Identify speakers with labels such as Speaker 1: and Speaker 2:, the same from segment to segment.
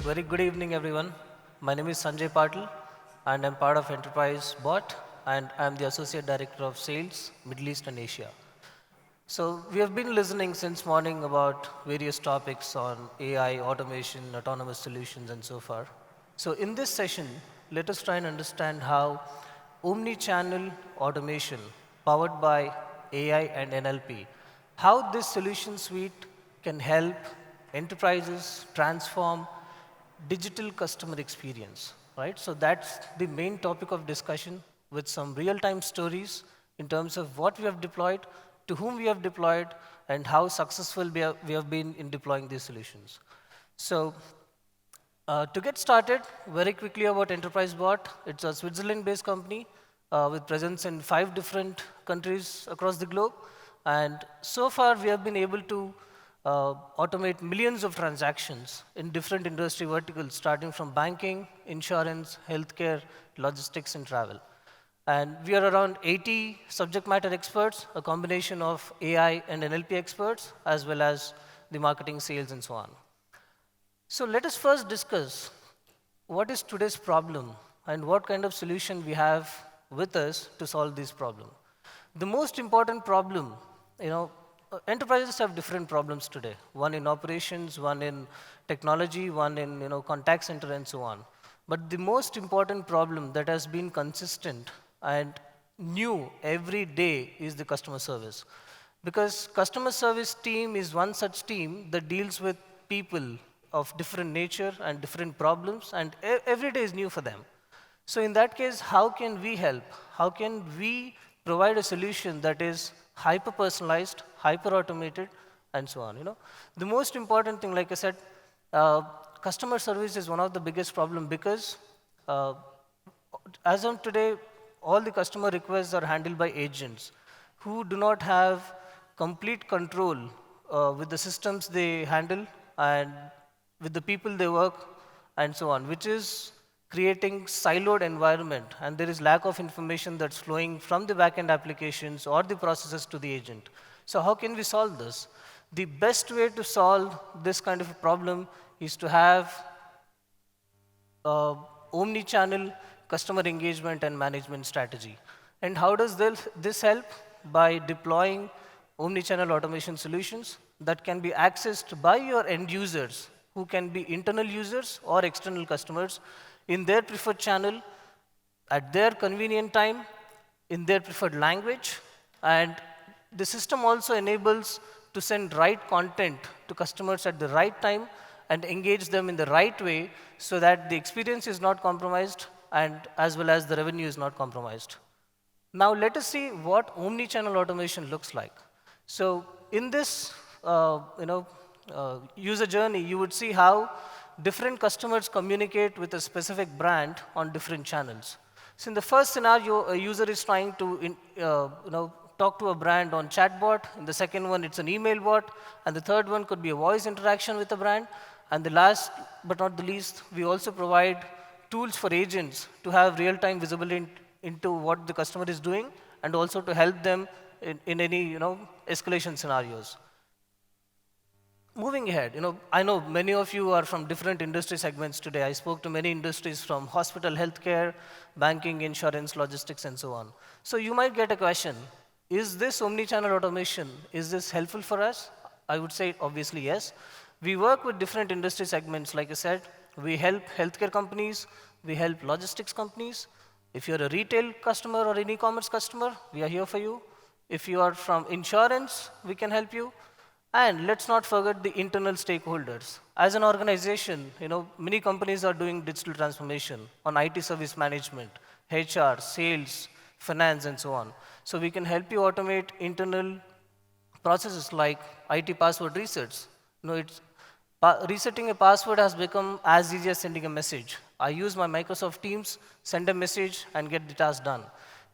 Speaker 1: Very good evening, everyone. My name is Sanjay Patil, and I'm part of Enterprise Bot, and I'm the Associate Director of Sales, Middle East and Asia. So we have been listening since morning about various topics on AI, automation, autonomous solutions, and so far. So in this session, let us try and understand how omni-channel automation powered by AI and NLP, how this solution suite can help enterprises transform digital customer experience, right? So that's the main topic of discussion with some real-time stories in terms of what we have deployed, to whom we have deployed, and how successful we have been in deploying these solutions. So to get started, very quickly about Enterprise Bot. It's a Switzerland-based company with presence in 5 different countries across the globe. And so far, we have been able to automate millions of transactions in different industry verticals, starting from banking, insurance, healthcare, logistics, and travel. And we are around 80 subject matter experts, a combination of AI and NLP experts, as well as the marketing, sales, and so on. So let us first discuss what is today's problem and what kind of solution we have with us to solve this problem. The most important problem, enterprises have different problems today. One in operations, one in technology, one in contact center, and so on. But the most important problem that has been consistent and new every day is the customer service. Because customer service team is one such team that deals with people of different nature and different problems, and every day is new for them. So in that case, how can we help? How can we provide a solution that is hyper-personalized, hyper-automated, and so on? The most important thing, like I said, customer service is one of the biggest problem because as of today, all the customer requests are handled by agents who do not have complete control with the systems they handle and with the people they work and so on, which is creating siloed environment, and there is lack of information that's flowing from the backend applications or the processes to the agent. So how can we solve this? The best way to solve this kind of a problem is to have omni-channel customer engagement and management strategy. And how does this help? By deploying omni-channel automation solutions that can be accessed by your end users, who can be internal users or external customers, in their preferred channel, at their convenient time, in their preferred language. And the system also enables to send right content to customers at the right time and engage them in the right way so that the experience is not compromised and as well as the revenue is not compromised. Now let us see what omni-channel automation looks like. So in this user journey, you would see how different customers communicate with a specific brand on different channels. So in the first scenario, a user is trying to talk to a brand on chatbot. In the second one, it's an email bot. And the third one could be a voice interaction with a brand. And the last but not the least, we also provide tools for agents to have real-time visibility into what the customer is doing and also to help them in any escalation scenarios. Moving ahead, I know many of you are from different industry segments today. I spoke to many industries from hospital, healthcare, banking, insurance, logistics, and so on. So you might get a question, is this omni-channel automation, is this helpful for us? I would say obviously yes. We work with different industry segments, like I said. We help healthcare companies, we help logistics companies. If you're a retail customer or an e-commerce customer, we are here for you. If you are from insurance, we can help you. And let's not forget the internal stakeholders. As an organization, many companies are doing digital transformation on IT service management, HR, sales, finance, and so on. So we can help you automate internal processes like IT password resets. Resetting a password has become as easy as sending a message. I use my Microsoft Teams, send a message, and get the task done.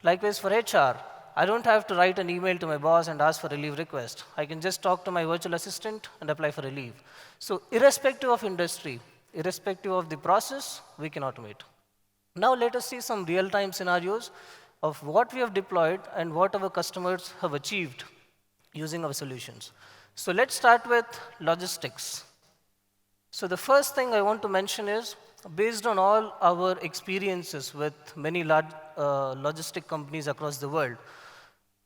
Speaker 1: Likewise for HR, I don't have to write an email to my boss and ask for a leave request. I can just talk to my virtual assistant and apply for a leave. So irrespective of industry, irrespective of the process, we can automate. Now let us see some real-time scenarios of what we have deployed and what our customers have achieved using our solutions. So let's start with logistics. So the first thing I want to mention is, based on all our experiences with many large logistic companies across the world,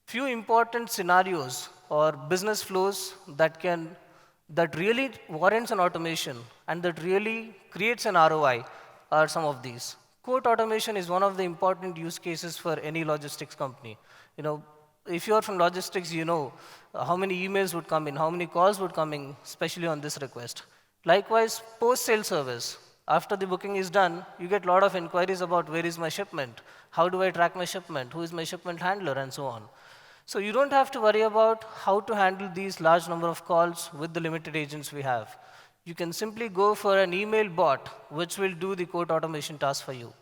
Speaker 1: few important scenarios or business flows that really warrants an automation and that really creates an ROI are some of these. Quote automation is one of the important use cases for any logistics company. You know, if you're from logistics, you know how many emails would come in, how many calls would come in, especially on this request. Likewise, post-sale service. After the booking is done, you get a lot of inquiries about where is my shipment, how do I track my shipment, who is my shipment handler, and so on. So you don't have to worry about how to handle these large number of calls with the limited agents we have. You can simply go for an email bot, which will do the quote automation task for you.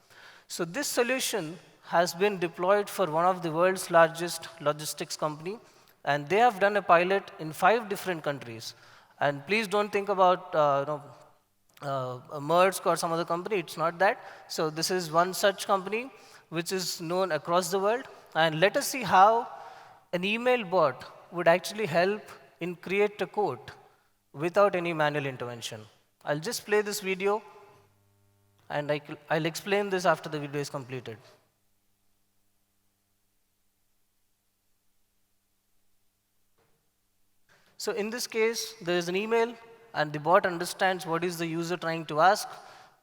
Speaker 1: So this solution has been deployed for one of the world's largest logistics company, and they have done a pilot in 5 different countries. And please don't think about Maersk or some other company. It's not that. So this is one such company which is known across the world. And let us see how an email bot would actually help in create a quote without any manual intervention. I'll just play this video, and I'll explain this after the video is completed. So in this case, there is an email, and the bot understands what is the user trying to ask,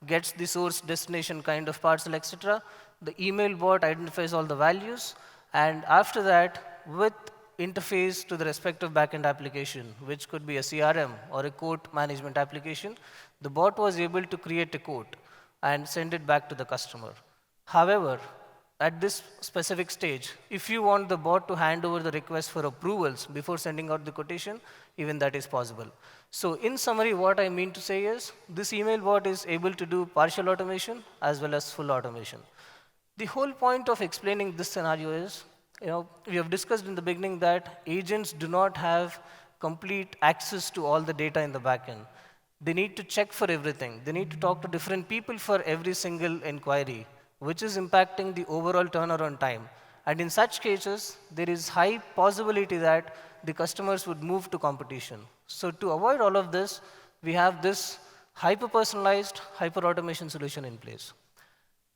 Speaker 1: gets the source, destination, kind of parcel, etc. The email bot identifies all the values, and after that, with interface to the respective backend application, which could be a CRM or a quote management application, the bot was able to create a quote and send it back to the customer. However, at this specific stage, if you want the bot to hand over the request for approvals before sending out the quotation, even that is possible. So in summary, what I mean to say is, this email bot is able to do partial automation as well as full automation. The whole point of explaining this scenario is, we have discussed in the beginning that agents do not have complete access to all the data in the backend. They need to check for everything. They need to talk to different people for every single inquiry, which is impacting the overall turnaround time. And in such cases, there is high possibility that the customers would move to competition. So to avoid all of this, we have this hyper-personalized, hyper-automation solution in place.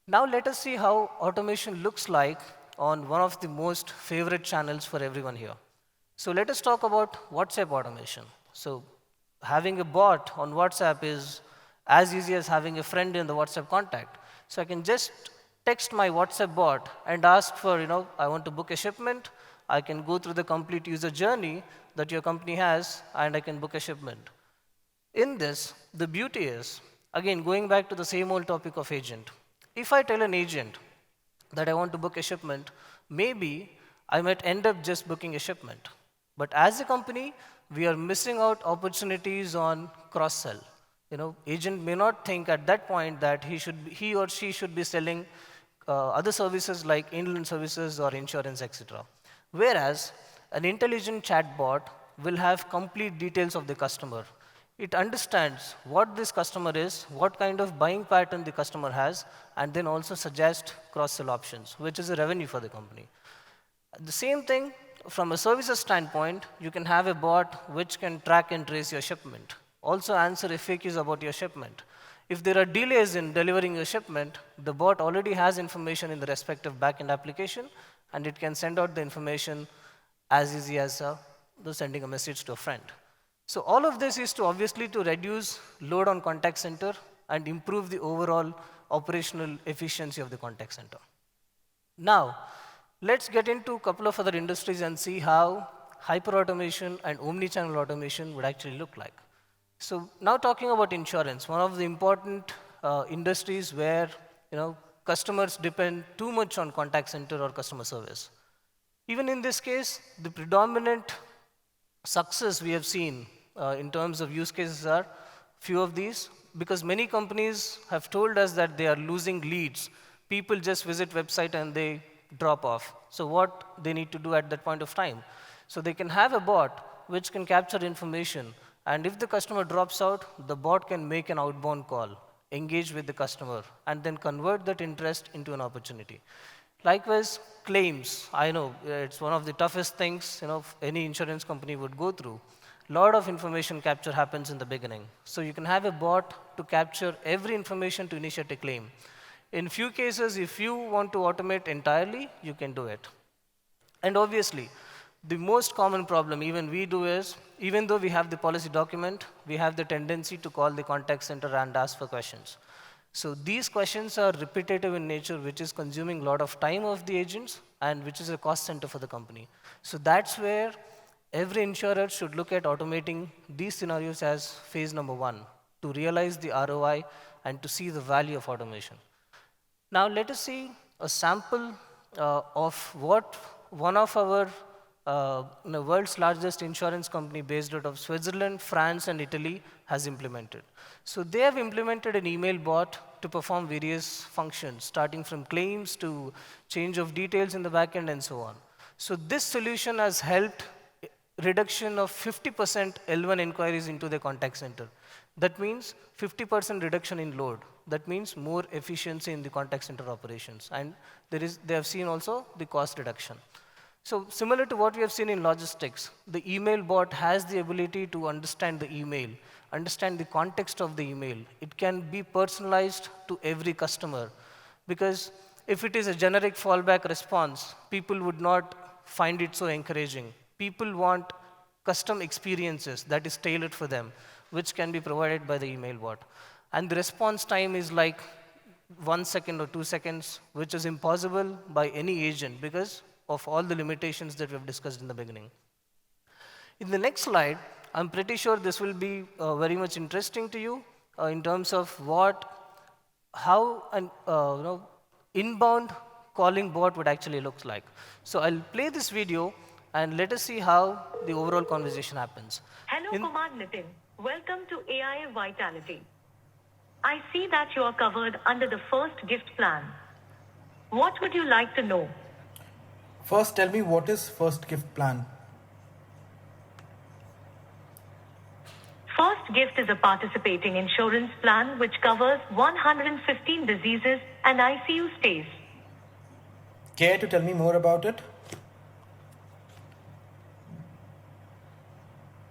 Speaker 1: Now let us see how automation looks like on one of the most favorite channels for everyone here. So let us talk about WhatsApp automation. So having a bot on WhatsApp is as easy as having a friend in the WhatsApp contact. So I can just text my WhatsApp bot and ask for, I want to book a shipment. I can go through the complete user journey that your company has, and I can book a shipment. In this, the beauty is, again, going back to the same old topic of agent. If I tell an agent that I want to book a shipment, maybe I might end up just booking a shipment. But as a company, we are missing out opportunities on cross-sell. Agent may not think at that point that he or she should be selling other services like inland services or insurance, etc. Whereas an intelligent chatbot will have complete details of the customer. It understands what this customer is, what kind of buying pattern the customer has, and then also suggest cross-sell options, which is a revenue for the company. The same thing, from a services standpoint, you can have a bot which can track and trace your shipment, also answer FAQs about your shipment. If there are delays in delivering your shipment, the bot already has information in the respective backend application, and it can send out the information as easy as sending a message to a friend. So all of this is obviously to reduce load on contact center and improve the overall operational efficiency of the contact center. Now, let's get into a couple of other industries and see how hyper-automation and omnichannel automation would actually look like. So now talking about insurance, one of the important industries where customers depend too much on contact center or customer service. Even in this case, the predominant success we have seen in terms of use cases are few of these, because many companies have told us that they are losing leads. People just visit website and they drop off. So what they need to do at that point of time? So they can have a bot which can capture information, and if the customer drops out, the bot can make an outbound call, engage with the customer, and then convert that interest into an opportunity. Likewise, claims. I know it's one of the toughest things any insurance company would go through. lot of information capture happens in the beginning. So you can have a bot to capture every information to initiate a claim. In few cases, if you want to automate entirely, you can do it. And obviously, the most common problem even we do is, even though we have the policy document, we have the tendency to call the contact center and ask for questions. So these questions are repetitive in nature, which is consuming a lot of time of the agents and which is a cost center for the company. So that's where every insurer should look at automating these scenarios as phase number one, to realize the ROI and to see the value of automation. Now let us see a sample of what one of our the world's largest insurance company based out of Switzerland, France, and Italy has implemented. So they have implemented an email bot to perform various functions, starting from claims to change of details in the backend and so on. So this solution has helped reduction of 50% L1 inquiries into the contact center. That means 50% reduction in load. That means more efficiency in the contact center operations. And they have seen also the cost reduction. So similar to what we have seen in logistics, the email bot has the ability to understand the email, understand the context of the email. It can be personalized to every customer. Because if it is a generic fallback response, people would not find it so encouraging. People want custom experiences that is tailored for them, which can be provided by the email bot. And the response time is like 1 second or 2 seconds, which is impossible by any agent because of all the limitations that we have discussed in the beginning. In the next slide, I'm pretty sure this will be very much interesting to you in terms of how an inbound calling bot would actually look like. So I'll play this video and let us see how the overall conversation happens.
Speaker 2: Hello, Kumar Nitin. Welcome to AI Vitality. I see that you are covered under the first gift plan. What would you like to know?
Speaker 3: First, tell me what is first gift plan?
Speaker 2: First gift is a participating insurance plan which covers 115 diseases and ICU stays.
Speaker 3: Care to tell me more about it?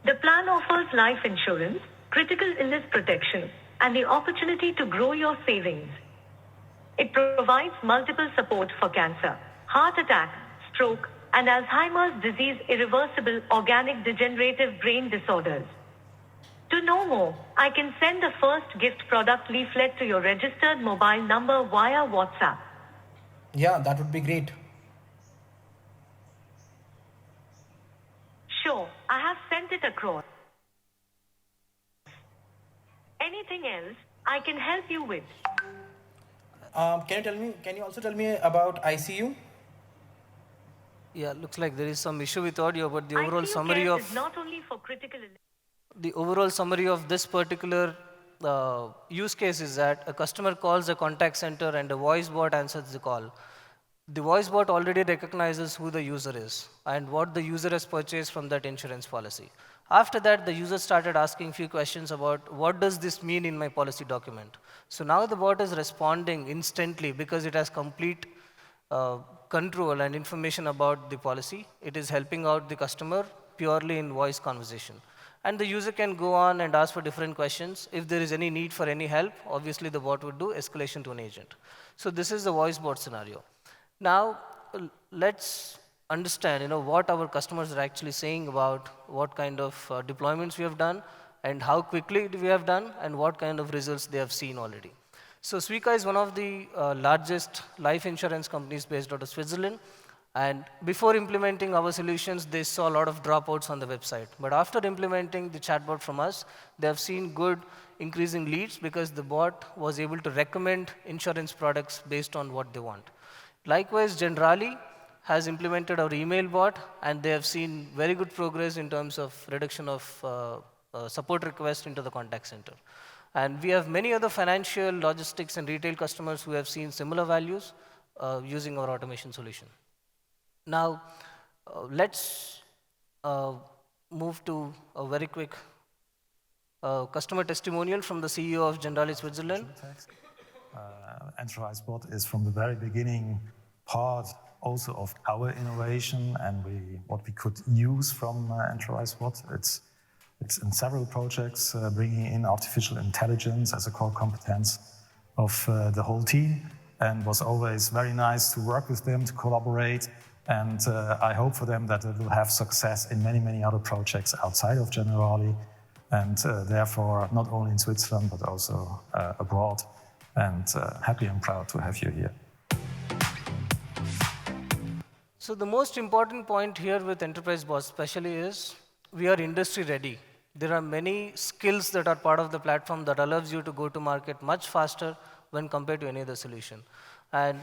Speaker 2: The plan offers life insurance, critical illness protection, and the opportunity to grow your savings. It provides multiple support for cancer, heart attack, stroke, and Alzheimer's disease, irreversible organic degenerative brain disorders. To know more, I can send the first gift product leaflet to your registered mobile number via WhatsApp.
Speaker 3: Yeah, that would be great.
Speaker 2: Sure, I have sent it across. Anything else I can help you with?
Speaker 3: Can you also tell me about ICU?
Speaker 1: Yeah, looks like there is some issue with audio, but the overall
Speaker 2: ICU
Speaker 1: summary
Speaker 2: care
Speaker 1: of
Speaker 2: is not only for critical illness.
Speaker 1: the overall summary of this particular use case is that a customer calls a contact center and a voice bot answers the call. The voice bot already recognizes who the user is and what the user has purchased from that insurance policy. After that, the user started asking few questions about what does this mean in my policy document. So now the bot is responding instantly because it has complete control and information about the policy. It is helping out the customer purely in voice conversation. And the user can go on and ask for different questions. If there is any need for any help, obviously the bot would do escalation to an agent. So this is the voice bot scenario. Now, let's understand what our customers are actually saying about what kind of deployments we have done and how quickly we have done and what kind of results they have seen already. So Suica is one of the largest life insurance companies based out of Switzerland. And before implementing our solutions, they saw a lot of dropouts on the website. But after implementing the chatbot from us, they have seen good increasing leads because the bot was able to recommend insurance products based on what they want. Likewise, Generali has implemented our email bot, and they have seen very good progress in terms of reduction of support requests into the contact center. And we have many other financial, logistics, and retail customers who have seen similar values using our automation solution. Now, let's move to a very quick customer testimonial from the CEO of Generali Switzerland.
Speaker 4: Enterprise Bot is from the very beginning part also of our innovation and what we could use from Enterprise Bot. It's It's in several projects, bringing in artificial intelligence as a core competence of the whole team, and was always very nice to work with them, to collaborate. And I hope for them that it will have success in many, many other projects outside of Generali, and therefore not only in Switzerland, but also abroad. And happy and proud to have you here.
Speaker 1: So the most important point here with Enterprise Boss especially is we are industry ready. There are many skills that are part of the platform that allows you to go to market much faster when compared to any other solution. And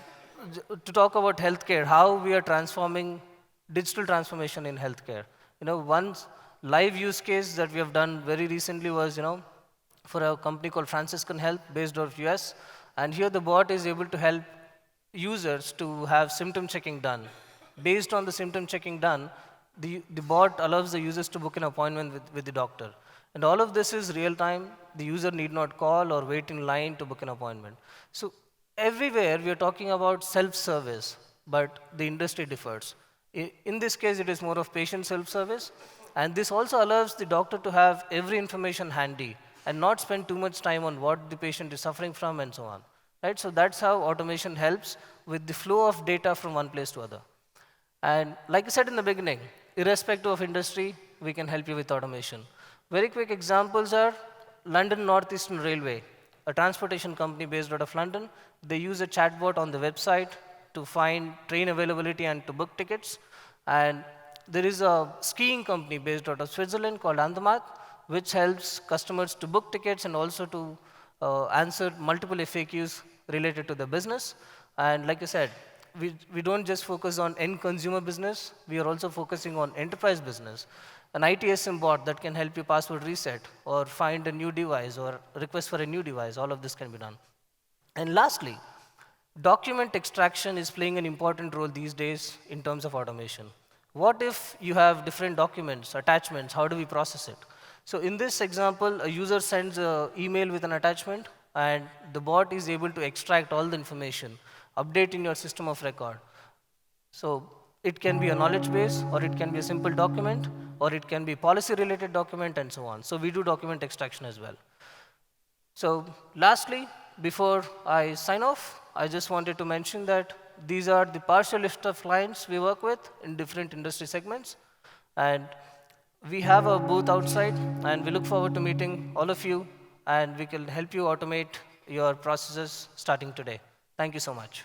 Speaker 1: to talk about healthcare, how we are transforming digital transformation in healthcare. One live use case that we have done very recently was, for a company called Franciscan Health based out of US. And here the bot is able to help users to have symptom checking done. Based on the symptom checking done, the bot allows the users to book an appointment with the doctor. And all of this is real time. The user need not call or wait in line to book an appointment. So everywhere we are talking about self-service, but the industry differs. In this case, it is more of patient self-service. And this also allows the doctor to have every information handy and not spend too much time on what the patient is suffering from and so on. Right? So that's how automation helps with the flow of data from one place to other. And like I said in the beginning, irrespective of industry, we can help you with automation. Very quick examples are London North Eastern Railway, a transportation company based out of London. They use a chatbot on the website to find train availability and to book tickets. And there is a skiing company based out of Switzerland called Andermatt, which helps customers to book tickets and also to answer multiple FAQs related to the business. And like I said, we don't just focus on end consumer business, we are also focusing on enterprise business. An ITSM bot that can help you password reset or find a new device or request for a new device, all of this can be done. And lastly, document extraction is playing an important role these days in terms of automation. What if you have different documents, attachments, how do we process it? So in this example, a user sends an email with an attachment, and the bot is able to extract all the information, update in your system of record. So it can be a knowledge base, or it can be a simple document, or it can be policy-related document, and so on. So we do document extraction as well. So lastly, before I sign off, I just wanted to mention that these are the partial list of clients we work with in different industry segments. And we have a booth outside, and we look forward to meeting all of you, and we can help you automate your processes starting today. Thank you so much.